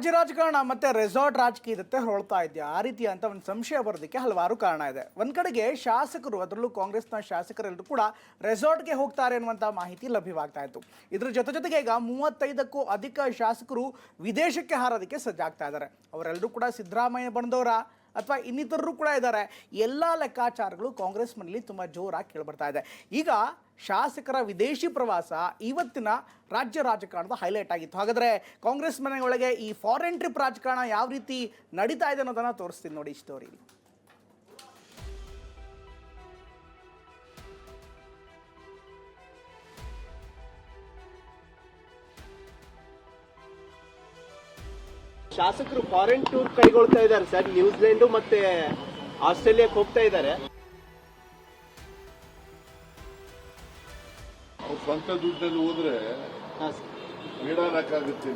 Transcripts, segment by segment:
ರಾಜ್ಯ ರಾಜಕಾರಣ ಮತ್ತೆ ರೆಸಾರ್ಟ್ ರಾಜಕೀಯದತ್ತೆ ಹೊರಳ್ತಾ ಇದೆಯಾ ಆ ರೀತಿ ಅಂತ ಒಂದು ಸಂಶಯ ಬರೋದಕ್ಕೆ ಹಲವಾರು ಕಾರಣ ಇದೆ. ಒಂದ್ ಕಡೆಗೆ ಶಾಸಕರು, ಅದರಲ್ಲೂ ಕಾಂಗ್ರೆಸ್ನ ಶಾಸಕರೆಲ್ಲರೂ ಕೂಡ ರೆಸಾರ್ಟ್ಗೆ ಹೋಗ್ತಾರೆ ಅನ್ನುವಂಥ ಮಾಹಿತಿ ಲಭ್ಯವಾಗ್ತಾ ಇತ್ತು. ಇದ್ರ ಜೊತೆಗೆ ಈಗ 35ಕ್ಕೂ ಅಧಿಕ ಶಾಸಕರು ವಿದೇಶಕ್ಕೆ ಹಾರೋದಕ್ಕೆ ಸಜ್ಜಾಗ್ತಾ ಇದ್ದಾರೆ. ಅವರೆಲ್ಲರೂ ಕೂಡ ಸಿದ್ದರಾಮಯ್ಯ ಬಂದವರ ಅಥವಾ ಇನ್ನಿತರರು ಕೂಡ ಇದ್ದಾರೆ. ಎಲ್ಲ ಲೆಕ್ಕಾಚಾರಗಳು ಕಾಂಗ್ರೆಸ್ ಮನೆಯಲ್ಲಿ ತುಂಬ ಜೋರಾಗಿ ಕೇಳಿಬರ್ತಾ ಇದೆ. ಈಗ ಶಾಸಕರ ವಿದೇಶಿ ಪ್ರವಾಸ ಇವತ್ತಿನ ರಾಜ್ಯ ರಾಜಕಾರಣದ ಹೈಲೈಟ್ ಆಗಿತ್ತು. ಹಾಗಾದರೆ ಕಾಂಗ್ರೆಸ್ ಮನೆಯೊಳಗೆ ಈ ಫಾರಿನ್ ಟ್ರಿಪ್ ರಾಜಕಾರಣ ಯಾವ ರೀತಿ ನಡೀತಾ ಇದೆ ಅನ್ನೋದನ್ನು ತೋರಿಸ್ತೀನಿ ನೋಡಿ ಈ ಸ್ಟೋರಿ. ಶಾಸಕರು ಫಾರಿನ್ ಟೂರ್ ಕೈಗೊಳ್ತಾ ಇದ್ದಾರೆ ಸರ್. ನ್ಯೂಜಿಲೆಂಡ್ ಮತ್ತೆ ಆಸ್ಟ್ರೇಲಿಯಾಕ್ಕೆ ಹೋಗ್ತಾ ಇದ್ದಾರೆ. ಸ್ವಂತ ದುಡ್ಡಲ್ಲಿ ಹೋದ್ರೆ ನೀಡಕ್ಕಾಗುತ್ತೆ.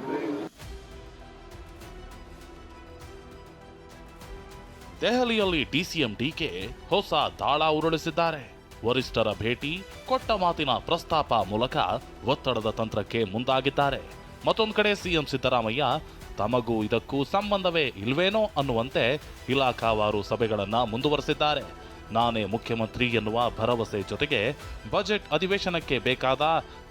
ದೆಹಲಿಯಲ್ಲಿ ಡಿಸಿಎಂ ಡಿಕೆ ಹೊಸ ದಾಳ ಉರುಳಿಸಿದ್ದಾರೆ. ವರಿಷ್ಠರ ಭೇಟಿ, ಕೊಟ್ಟ ಮಾತಿನ ಪ್ರಸ್ತಾಪ ಮೂಲಕ ಒತ್ತಡದ ತಂತ್ರಕ್ಕೆ ಮುಂದಾಗಿದ್ದಾರೆ. ಮತ್ತೊಂದು ಕಡೆ ಸಿಎಂ ಸಿದ್ದರಾಮಯ್ಯ ತಮಗೂ ಇದಕ್ಕೂ ಸಂಬಂಧವೇ ಇಲ್ವೇನೋ ಅನ್ನುವಂತೆ ಇಲಾಖಾವಾರು ಸಭೆಗಳನ್ನು ಮುಂದುವರೆಸಿದ್ದಾರೆ. ನಾನೇ ಮುಖ್ಯಮಂತ್ರಿ ಎನ್ನುವ ಭರವಸೆ ಜೊತೆಗೆ ಬಜೆಟ್ ಅಧಿವೇಶನಕ್ಕೆ ಬೇಕಾದ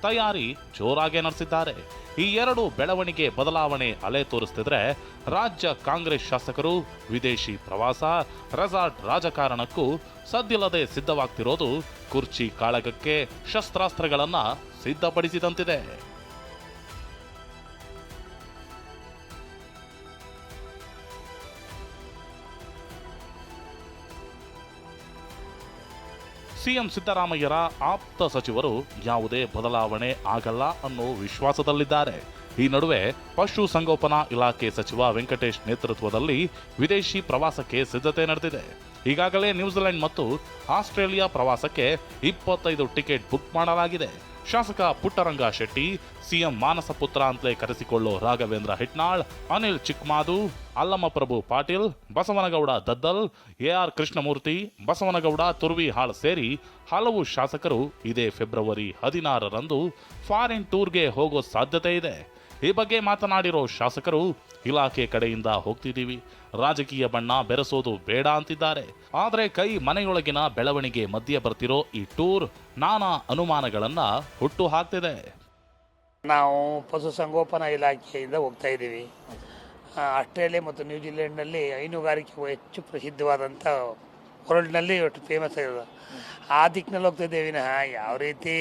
ತಯಾರಿ ಜೋರಾಗಿ ನಡೆಸಿದ್ದಾರೆ. ಈ ಎರಡು ಬೆಳವಣಿಗೆ ಬದಲಾವಣೆ ಅಲೆ ತೋರಿಸ್ತಿದ್ರೆ ರಾಜ್ಯ ಕಾಂಗ್ರೆಸ್ ಶಾಸಕರು ವಿದೇಶಿ ಪ್ರವಾಸ, ರೆಸಾರ್ಟ್ ರಾಜಕಾರಣಕ್ಕೂ ಸದ್ದಿಲ್ಲದೆ ಸಿದ್ಧವಾಗ್ತಿರೋದು ಕುರ್ಚಿ ಕಾಳಗಕ್ಕೆ ಶಸ್ತ್ರಾಸ್ತ್ರಗಳನ್ನ ಸಿದ್ಧಪಡಿಸಿದಂತಿದೆ. ಸಿಎಂ ಸಿದ್ದರಾಮಯ್ಯರ ಆಪ್ತ ಸಚಿವರು ಯಾವುದೇ ಬದಲಾವಣೆ ಆಗಲ್ಲ ಅನ್ನೋ ವಿಶ್ವಾಸದಲ್ಲಿದ್ದಾರೆ. ಈ ನಡುವೆ ಪಶು ಸಂಗೋಪನಾ ಇಲಾಖೆ ಸಚಿವ ವೆಂಕಟೇಶ್ ನೇತೃತ್ವದಲ್ಲಿ ವಿದೇಶಿ ಪ್ರವಾಸಕ್ಕೆ ಸಿದ್ಧತೆ ನಡೆದಿದೆ. ಈಗಾಗಲೇ ನ್ಯೂಜಿಲೆಂಡ್ ಮತ್ತು ಆಸ್ಟ್ರೇಲಿಯಾ ಪ್ರವಾಸಕ್ಕೆ 25 ಟಿಕೆಟ್ ಬುಕ್ ಮಾಡಲಾಗಿದೆ. ಶಾಸಕ ಪುಟ್ಟರಂಗ ಶೆಟ್ಟಿ, ಸಿಎಂ ಮಾನಸ ಪುತ್ರ ಅಂತಲೇ ಕರೆಸಿಕೊಳ್ಳೋ ರಾಘವೇಂದ್ರ ಹಿಟ್ನಾಳ್, ಅನಿಲ್ ಚಿಕ್ಮಾದು, ಅಲ್ಲಮಪ್ರಭು ಪಾಟೀಲ್, ಬಸವನಗೌಡ ದದ್ದಲ್, ಎಆರ್ ಕೃಷ್ಣಮೂರ್ತಿ, ಬಸವನಗೌಡ ತುರ್ವಿಹಾಳ್ ಸೇರಿ ಹಲವು ಶಾಸಕರು ಇದೇ ಫೆಬ್ರವರಿ 16ರಂದು ಫಾರಿನ್ ಟೂರ್ಗೆ ಹೋಗೋ ಸಾಧ್ಯತೆ ಇದೆ. ಈ ಬಗ್ಗೆ ಮಾತನಾಡಿರೋ ಶಾಸಕರು, ಇಲಾಖೆ ಕಡೆಯಿಂದ ಹೋಗ್ತಿದ್ದೀವಿ, ರಾಜಕೀಯ ಬಣ್ಣ ಬೆರೆಸೋದು ಬೇಡ ಅಂತಿದ್ದಾರೆ. ಆದರೆ ಕೈ ಮನೆಯೊಳಗಿನ ಬೆಳವಣಿಗೆ ಮಧ್ಯೆ ಬರ್ತಿರೋ ಈ ಟೂರ್ ನಾನಾ ಅನುಮಾನಗಳನ್ನ ಹುಟ್ಟು ಹಾಕ್ತಿದೆ. ನಾವು ಪಶುಸಂಗೋಪನಾ ಇಲಾಖೆಯಿಂದ ಹೋಗ್ತಾ ಇದ್ದೀವಿ. ಆಸ್ಟ್ರೇಲಿಯಾ ಮತ್ತು ನ್ಯೂಜಿಲೆಂಡ್ನಲ್ಲಿ ಹೈನುಗಾರಿಕೆ ಹೆಚ್ಚು ಪ್ರಸಿದ್ಧವಾದಂಥ ವರ್ಲ್ಡ್ನಲ್ಲಿ ಒಟ್ಟು ಫೇಮಸ್ ಆಗಿದೆ. ಆ ದಿಕ್ಕಿನಲ್ಲಿ ಹೋಗ್ತಾ ಇದ್ದೇವೆ ವಿನಃ ಯಾವ ರೀತಿ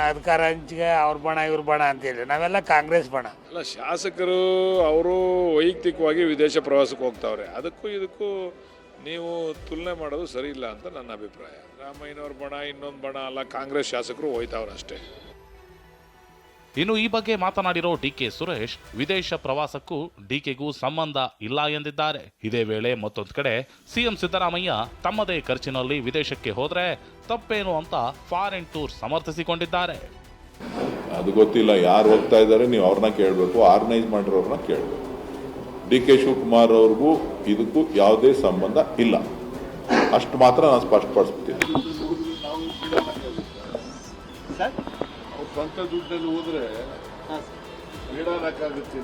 ಅಧಿಕಾರ ಹಂಚಿಗೆ ಅವ್ರ ಬಣ ಇವ್ರ ಬಣ ಅಂತೇಳಿ ನಾವೆಲ್ಲ ಕಾಂಗ್ರೆಸ್ ಬಣ ಅಲ್ಲ. ಶಾಸಕರು ಅವರು ವೈಯಕ್ತಿಕವಾಗಿ ವಿದೇಶ ಪ್ರವಾಸಕ್ಕೆ ಹೋಗ್ತಾವ್ರೆ. ಅದಕ್ಕೂ ಇದಕ್ಕೂ ನೀವು ತುಲನೆ ಮಾಡೋದು ಸರಿ ಇಲ್ಲ ಅಂತ ನನ್ನ ಅಭಿಪ್ರಾಯ. ರಾಮಯ್ಯನವ್ರ ಬಣ ಇನ್ನೊಂದು ಬಣ ಅಲ್ಲ, ಕಾಂಗ್ರೆಸ್ ಶಾಸಕರು ಹೋಯ್ತಾವ್ರೆ ಅಷ್ಟೇ. ಇನ್ನು ಈ ಬಗ್ಗೆ ಮಾತನಾಡಿರೋ ಡಿಕೆ ಸುರೇಶ್, ವಿದೇಶ ಪ್ರವಾಸಕ್ಕೂ ಡಿಕೆಗೂ ಸಂಬಂಧ ಇಲ್ಲ ಎಂದಿದ್ದಾರೆ. ಇದೇ ವೇಳೆ ಮತ್ತೊಂದು ಕಡೆ ಸಿಎಂ ಸಿದ್ದರಾಮಯ್ಯ ತಮ್ಮದೇ ಖರ್ಚಿನಲ್ಲಿ ವಿದೇಶಕ್ಕೆ ಹೋದ್ರೆ ತಪ್ಪೇನು ಅಂತ ಫಾರಿನ್ ಟೂರ್ ಸಮರ್ಥಿಸಿಕೊಂಡಿದ್ದಾರೆ. ಅದು ಗೊತ್ತಿಲ್ಲ, ಯಾರು ಹೋಗ್ತಾ ಇದ್ದಾರೆ ನೀವು ಅವ್ರನ್ನ ಕೇಳಬೇಕು, ಆರ್ಗನೈಸ್ ಮಾಡಿರೋರನ್ನ ಕೇಳಬೇಕು. ಡಿ.ಕೆ. ಶಿವಕುಮಾರ್ ಅವ್ರಿಗೂ ಇದಕ್ಕೂ ಯಾವುದೇ ಸಂಬಂಧ ಇಲ್ಲ, ಅಷ್ಟು ಮಾತ್ರ ನಾನು ಸ್ಪಷ್ಟಪಡಿಸ್ತೀನಿ. ಸ್ವಂತ ದುಡ್ಡಲ್ಲಿ ಹೋದ್ರೆ ನೀಡಕ್ಕಾಗುತ್ತೆ.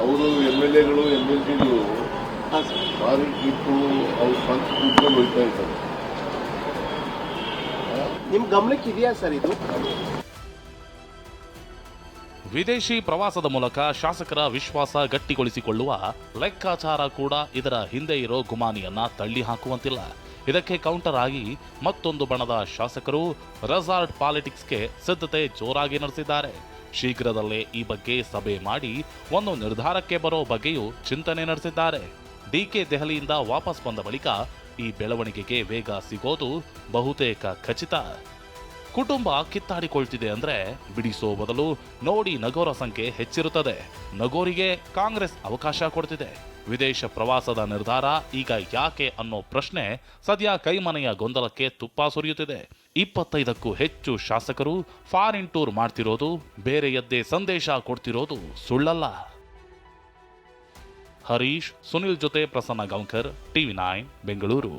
ಅವರು MLAಗಳು MLDಗಳು ಫಾರಿನ್ ಟ್ರಿಪ್ಪು ಅವ್ರ ಸ್ವಂತ ದುಡ್ಡಲ್ಲಿ ಹೋಗ್ತಾ ಇದ್ದಾರೆ. ನಿಮ್ ಗಮನಕ್ಕೆ ಇದೆಯಾ ಸರ್ ಇದು? ವಿದೇಶಿ ಪ್ರವಾಸದ ಮೂಲಕ ಶಾಸಕರ ವಿಶ್ವಾಸ ಗಟ್ಟಿಗೊಳಿಸಿಕೊಳ್ಳುವ ಲೆಕ್ಕಾಚಾರ ಕೂಡ ಇದರ ಹಿಂದೆ ಇರೋ ಗುಮಾನಿಯನ್ನ ತಳ್ಳಿ ಹಾಕುವಂತಿಲ್ಲ. ಇದಕ್ಕೆ ಕೌಂಟರ್ ಆಗಿ ಮತ್ತೊಂದು ಬಣದ ಶಾಸಕರು ರೆಸಾರ್ಟ್ ಪಾಲಿಟಿಕ್ಸ್ಗೆ ಸಿದ್ಧತೆ ಜೋರಾಗಿ ನಡೆಸಿದ್ದಾರೆ. ಶೀಘ್ರದಲ್ಲೇ ಈ ಬಗ್ಗೆ ಸಭೆ ಮಾಡಿ ಒಂದು ನಿರ್ಧಾರಕ್ಕೆ ಬರೋ ಬಗ್ಗೆಯೂ ಚಿಂತನೆ ನಡೆಸಿದ್ದಾರೆ. ಡಿಕೆ ದೆಹಲಿಯಿಂದ ವಾಪಸ್ ಬಂದ ಬಳಿಕ ಈ ಬೆಳವಣಿಗೆಗೆ ವೇಗ ಸಿಗೋದು ಬಹುತೇಕ ಖಚಿತ. ಕುಟುಂಬ ಕಿತ್ತಾಡಿಕೊಳ್ತಿದೆ ಅಂದ್ರೆ ಬಿಡಿಸೋ ಬದಲು ನೋಡಿ ನಗೋರ ಸಂಖ್ಯೆ ಹೆಚ್ಚಿರುತ್ತದೆ. ನಗೋರಿಗೆ ಕಾಂಗ್ರೆಸ್ ಅವಕಾಶ ಕೊಡ್ತಿದೆ. ವಿದೇಶ ಪ್ರವಾಸದ ನಿರ್ಧಾರ ಈಗ ಯಾಕೆ ಅನ್ನೋ ಪ್ರಶ್ನೆ ಸದ್ಯ ಕೈಮನೆಯ ಗೊಂದಲಕ್ಕೆ ತುಪ್ಪ ಸುರಿಯುತ್ತಿದೆ. 25ಕ್ಕೂ ಹೆಚ್ಚು ಶಾಸಕರು ಫಾರಿನ್ ಟೂರ್ ಮಾಡ್ತಿರೋದು, ಬೇರೆಯದ್ದೇ ಸಂದೇಶ ಕೊಡ್ತಿರೋದು ಸುಳ್ಳಲ್ಲ. ಹರೀಶ್, ಸುನಿಲ್ ಜೊತೆ ಪ್ರಸನ್ನ ಗೌಂಕರ್, TV9 ಬೆಂಗಳೂರು.